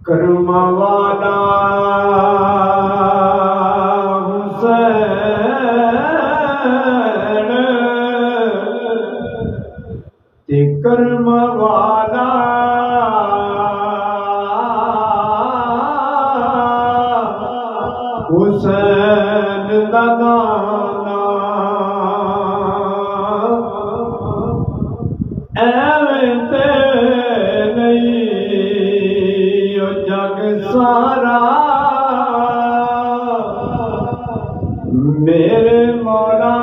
کرم والا حسین تے کرم والا حسین دا نانا ایویں تے نہیں او جگ سارا میرے مولا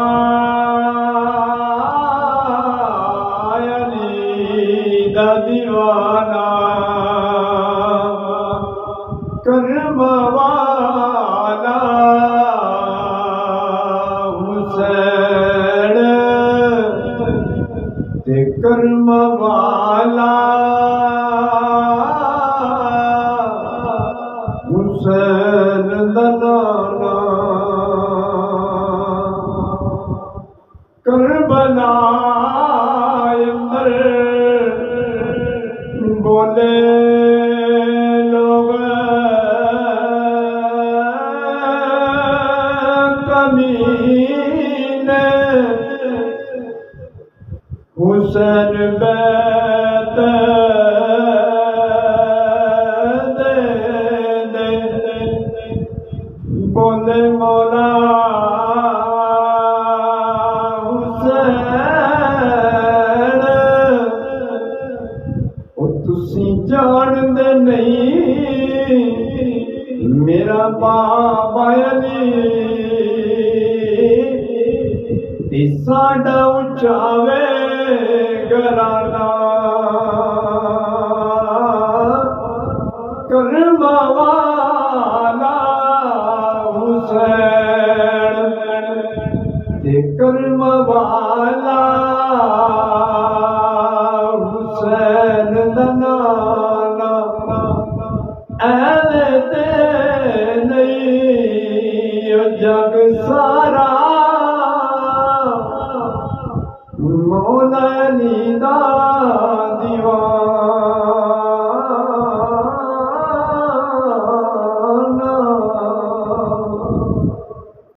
علی دا دیوانہ کرم والا حسین تے کرم والا حسین دا نانا کربلا اندر بولے لوگ کمینے حسین بیت دے دے بولے مولا حسین او تسی جان دے نہیں میرا بابا علی تے ساڈا اچاوے گھرانہ کرم والا حسین تے کرم والا حسین دا نانا ایویں تے نہیں او جگ سارا